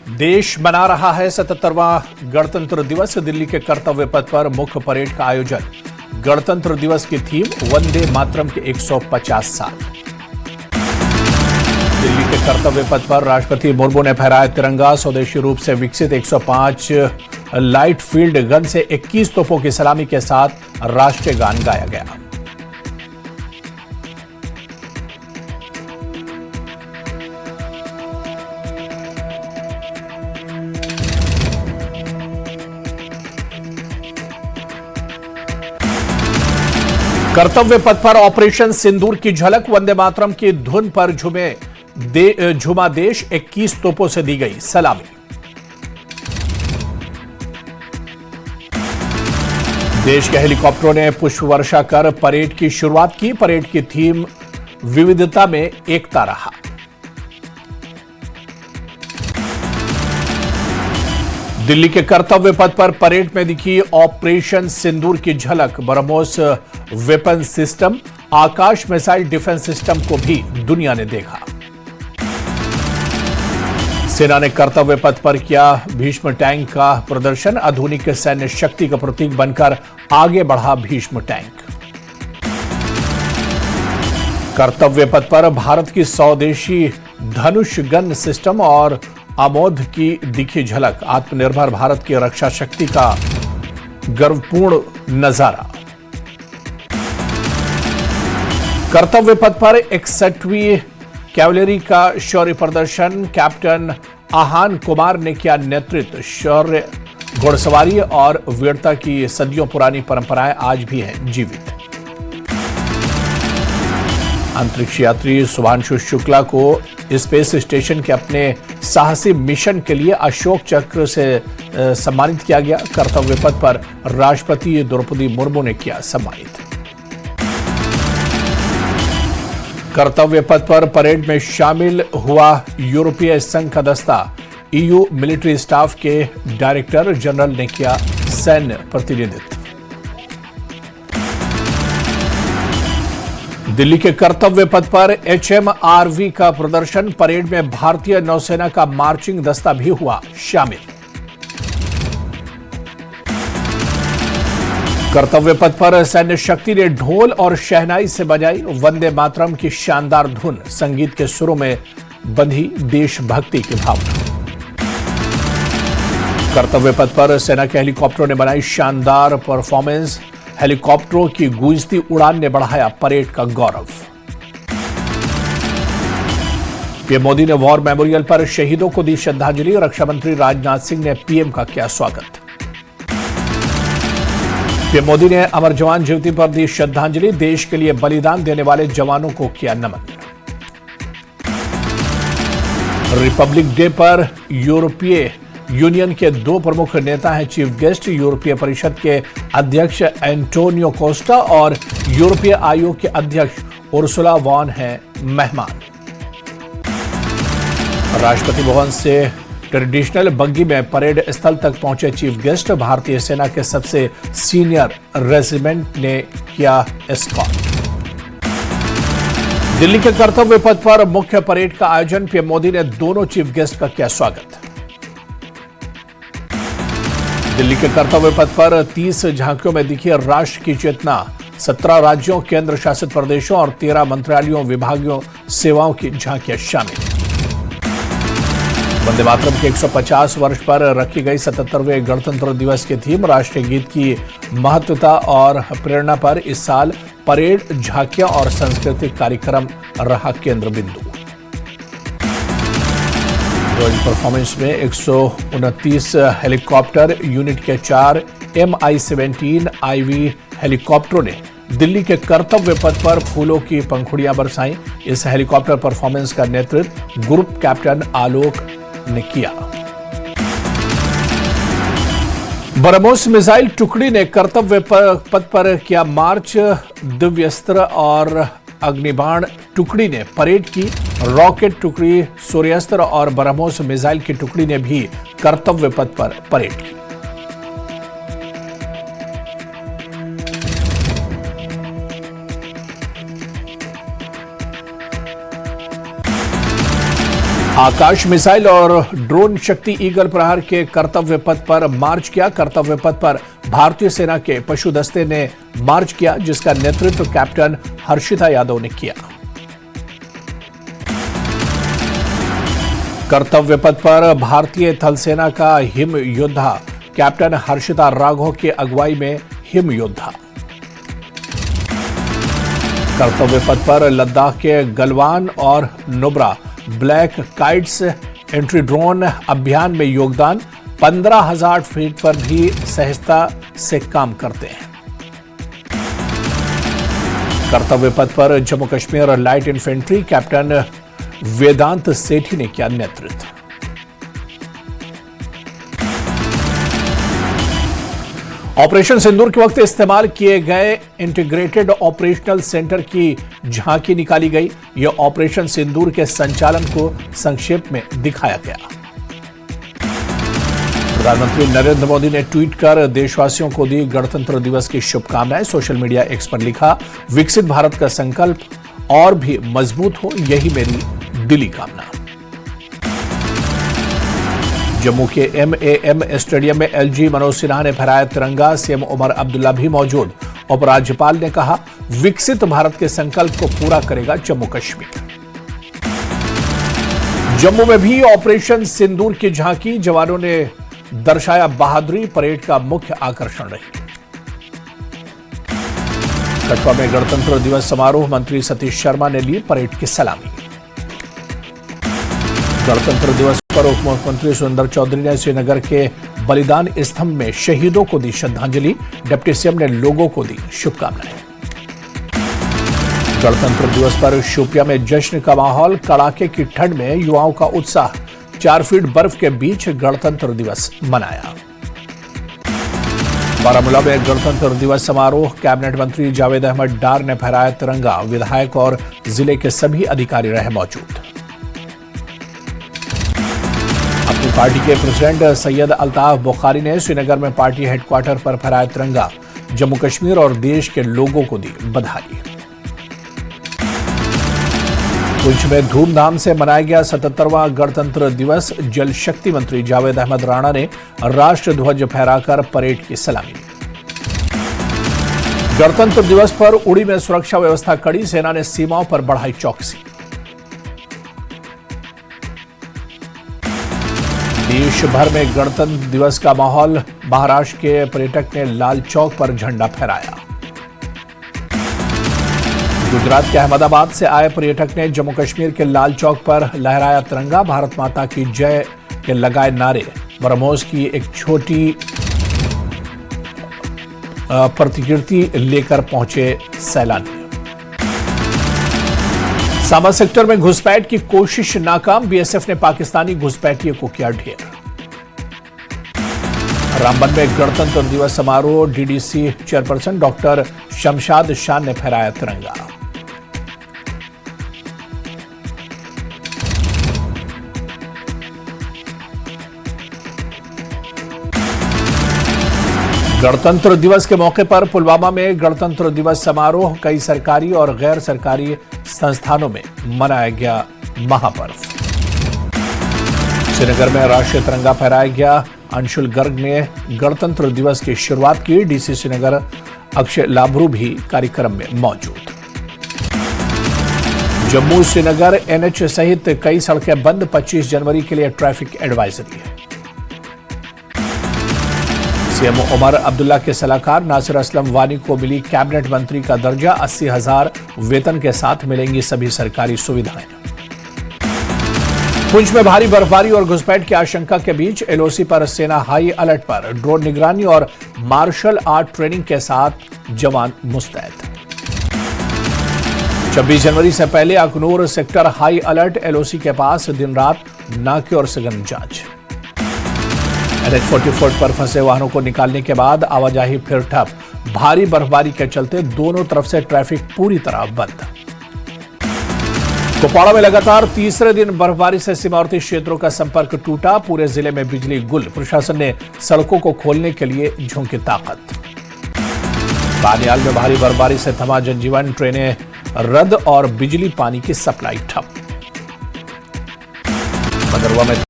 देश मना रहा है 77वां गणतंत्र दिवस। दिल्ली के कर्तव्य पथ पर मुख्य परेड का आयोजन। गणतंत्र दिवस की थीम वंदे मातरम के 150 साल। दिल्ली के कर्तव्य पथ पर राष्ट्रपति मुर्मू ने फहराया तिरंगा। स्वदेशी रूप से विकसित 105 लाइट फील्ड गन से 21 तोपों की सलामी के साथ राष्ट्रीय गान गाया गया। कर्तव्य पथ पर ऑपरेशन सिंदूर की झलक। वंदे मातरम की धुन पर झुमा देश। 21 तोपों से दी गई सलामी। देश के हेलीकॉप्टरों ने पुष्प वर्षा कर परेड की शुरुआत की। परेड की थीम विविधता में एकता रहा। दिल्ली के कर्तव्य पथ पर परेड में दिखी ऑपरेशन सिंदूर की झलक। ब्रह्मोस वेपन सिस्टम, आकाश मिसाइल डिफेंस सिस्टम को भी दुनिया ने देखा। सेना ने कर्तव्य पथ पर किया भीष्म टैंक का प्रदर्शन। आधुनिक सैन्य शक्ति का प्रतीक बनकर आगे बढ़ा भीष्म टैंक। कर्तव्य पथ पर भारत की स्वदेशी धनुष गन सिस्टम और आमोद की दिखी झलक। आत्मनिर्भर भारत की रक्षा शक्ति का गर्वपूर्ण नजारा। कर्तव्य पथ पर 61वीं कैवलरी का शौर्य प्रदर्शन। कैप्टन आहान कुमार ने किया नेतृत्व। शौर्य, घुड़सवारी और वीरता की सदियों पुरानी परंपराएं आज भी हैं जीवित। अंतरिक्ष यात्री शुभांशु शुक्ला को स्पेस स्टेशन के अपने साहसी मिशन के लिए अशोक चक्र से सम्मानित किया गया। कर्तव्य पथ पर राष्ट्रपति द्रौपदी मुर्मू ने किया सम्मानित। कर्तव्य पथ पर परेड में शामिल हुआ यूरोपीय संघ का दस्ता। ईयू मिलिट्री स्टाफ के डायरेक्टर जनरल ने किया सैन्य प्रतिनिधित्व। दिल्ली के कर्तव्य पथ पर HMRV का प्रदर्शन। परेड में भारतीय नौसेना का मार्चिंग दस्ता भी हुआ शामिल। कर्तव्य पथ पर सैन्य शक्ति ने ढोल और शहनाई से बजाई वंदे मातरम की शानदार धुन। संगीत के सुरों में बंधी देशभक्ति की भावना। कर्तव्य पथ पर सेना के हेलीकॉप्टरों ने बनाई शानदार परफॉर्मेंस। हेलीकॉप्टरों की गूंजती उड़ान ने बढ़ाया परेड का गौरव। पीएम मोदी ने वॉर मेमोरियल पर शहीदों को दी श्रद्धांजलि। रक्षा मंत्री राजनाथ सिंह ने पीएम का किया स्वागत। पीएम मोदी ने अमर जवान ज्योति पर दी श्रद्धांजलि। देश के लिए बलिदान देने वाले जवानों को किया नमन। रिपब्लिक डे पर यूरोपीय यूनियन के 2 प्रमुख नेता हैं चीफ गेस्ट। यूरोपीय परिषद के अध्यक्ष एंटोनियो कोस्टा और यूरोपीय आयोग के अध्यक्ष उर्सुला वॉन हैं मेहमान। राष्ट्रपति भवन से ट्रेडिशनल बग्गी में परेड स्थल तक पहुंचे चीफ गेस्ट। भारतीय सेना के सबसे सीनियर रेजिमेंट ने किया एस्कॉर्ट। दिल्ली के कर्तव्य पथ पर मुख्य परेड का आयोजन। पीएम मोदी ने दोनों चीफ गेस्ट का किया स्वागत। दिल्ली के कर्तव्य पथ पर 30 झांकियों में दिखी राष्ट्र की चेतना। 17 राज्यों, केंद्र शासित प्रदेशों और 13 मंत्रालयों, विभागीय सेवाओं की झांकियां शामिल। वंदे मातरम के 150 वर्ष पर रखी गई 77वें गणतंत्र दिवस की थीम। राष्ट्रीय गीत की महत्वता और प्रेरणा पर इस साल परेड, झांकियां और सांस्कृतिक कार्यक्रम रहा केंद्र बिंदु। ड्रोन परफॉर्मेंस में 129 हेलीकॉप्टर यूनिट के 4 Mi-17 IV हेलीकॉप्टरों ने दिल्ली के कर्तव्य पथ पर फूलों की पंखुड़ियां बरसाईं। इस हेलीकॉप्टर परफॉर्मेंस का नेतृत्व ग्रुप कैप्टन आलोक ने किया। ब्रह्मोस मिसाइल टुकड़ी ने कर्तव्य पथ पर किया मार्च। दिव्यास्त्र और अग्निबाण टुकड़ी ने परेड की। रॉकेट टुकड़ी, सूर्यास्त्र और ब्रह्मोस मिसाइल की टुकड़ी ने भी कर्तव्य पथ पर परेड की। आकाश मिसाइल और ड्रोन शक्ति ईगल प्रहार के कर्तव्य पथ पर मार्च किया। कर्तव्य पथ पर भारतीय सेना के पशु दस्ते ने मार्च किया, जिसका नेतृत्व कैप्टन हर्षिता यादव ने किया। कर्तव्य पथ पर भारतीय थल सेना का हिम योद्धा कैप्टन हर्षिता राघव की अगुवाई में हिम योद्धा। कर्तव्य पथ पर लद्दाख के गलवान और Nubra black kites entry drone अभियान में योगदान। 15,000 फीट पर भी सहजता से काम करते हैं। कर्तव्य पथ पर Jammu Kashmir light infantry captain Vedant Sethi ने किया नेतृत्व। ऑपरेशन सिंदूर के वक्त इस्तेमाल किए गए इंटीग्रेटेड ऑपरेशनल सेंटर की झांकी निकाली गई। यह ऑपरेशन सिंदूर के संचालन को संक्षेप में दिखाया गया। प्रधानमंत्री नरेंद्र मोदी ने ट्वीट कर देशवासियों को दी गणतंत्र दिवस की शुभकामनाएं। सोशल मीडिया एक्स पर लिखा, विकसित भारत का संकल्प और भी मजबूत हो, यही मेरी दिली कामना। जम्मू के MAM स्टेडियम में LG मनोज सिन्हा ने फहराया तिरंगा। CM उमर अब्दुल्ला भी मौजूद। उपराज्यपाल ने कहा, विकसित भारत के संकल्प को पूरा करेगा जम्मू कश्मीर। जम्मू में भी ऑपरेशन सिंदूर की झांकी, जवानों ने दर्शाया बहादुरी, परेड का मुख्य आकर्षण रही। कठुआ में गणतंत्र दिवस समारोह, मंत्री सतीश शर्मा ने ली परेड की सलामी। गणतंत्र दिवस पर उप मुख्यमंत्री सुरेंद्र चौधरी ने श्रीनगर के बलिदान स्तंभ में शहीदों को दी श्रद्धांजलि। डिप्टी CM ने लोगों को दी शुभकामनाएं। गणतंत्र दिवस पर शोपियां में जश्न का माहौल, कड़ाके की ठंड में युवाओं का उत्साह। 4 फीट बर्फ के बीच गणतंत्र दिवस मनाया। बारामूला में गणतंत्र दिवस समारोह, कैबिनेट मंत्री जावेद अहमद डार ने फहराया तिरंगा। विधायक और जिले के सभी अधिकारी रहे मौजूद। अपनी पार्टी के प्रेसिडेंट सैयद अल्ताफ बुखारी ने श्रीनगर में पार्टी हेडक्वार्टर पर फहराया तिरंगा। जम्मू कश्मीर और देश के लोगों को दी बधाई। पुंछ में धूमधाम से मनाया गया 77वां गणतंत्र दिवस। जल शक्ति मंत्री जावेद अहमद राणा ने राष्ट्र ध्वज फहराकर परेड की सलामी ली। गणतंत्र दिवस पर उड़ी में सुरक्षा व्यवस्था कड़ी, सेना ने सीमाओं पर बढ़ाई चौकसी। देश भर में गणतंत्र दिवस का माहौल, महाराष्ट्र के पर्यटक ने लाल चौक पर झंडा फहराया। गुजरात के अहमदाबाद से आए पर्यटक ने जम्मू कश्मीर के लाल चौक पर लहराया तिरंगा। भारत माता की जय के लगाए नारे। ब्रह्मोस की एक छोटी प्रतिकृति लेकर पहुंचे सैलानी। सामा सेक्टर में घुसपैठ की कोशिश नाकाम, BSF ने पाकिस्तानी घुसपैठियों को किया ढेर। रामबन में गणतंत्र दिवस समारोह, DDC चेयरपर्सन डॉक्टर शमशाद शान ने फहराया तिरंगा। गणतंत्र दिवस के मौके पर पुलवामा में गणतंत्र दिवस समारोह, कई सरकारी और गैर सरकारी संस्थानों में मनाया गया महापर्व। श्रीनगर में राष्ट्रीय तिरंगा फहराया गया। अंशुल गर्ग ने गणतंत्र दिवस की शुरुआत की। DC श्रीनगर अक्षय लाभरू भी कार्यक्रम में मौजूद। जम्मू श्रीनगर NH सहित कई सड़कें बंद, 25 जनवरी के लिए ट्रैफिक एडवाइजरी है। CM उमर अब्दुल्ला के सलाहकार नासिर असलम वानी को मिली कैबिनेट मंत्री का दर्जा। 80,000 वेतन के साथ मिलेंगी सभी सरकारी सुविधाएं। पुंछ में भारी बर्फबारी और घुसपैठ की आशंका के बीच LOC पर सेना हाई अलर्ट पर। ड्रोन निगरानी और मार्शल आर्ट ट्रेनिंग के साथ जवान मुस्तैद। 26 जनवरी से पहले Akhnoor sector high alert. LOC के पास दिन रात नाके और सघन जांच। NH-44 पर फंसे वाहनों को निकालने के बाद आवाजाही फिर ठप। भारी बर्फबारी के चलते दोनों तरफ से ट्रैफिक पूरी तरह बंद। कुपवाड़ा में लगातार तीसरे दिन बर्फबारी से सीमावर्ती क्षेत्रों का संपर्क टूटा। पूरे जिले में बिजली गुल। प्रशासन ने सड़कों को खोलने के लिए झोंकी ताकत। बानियाल में भारी बर्फबारी से थमा जनजीवन। ट्रेनें रद्द और बिजली पानी की सप्लाई ठप। सुबह में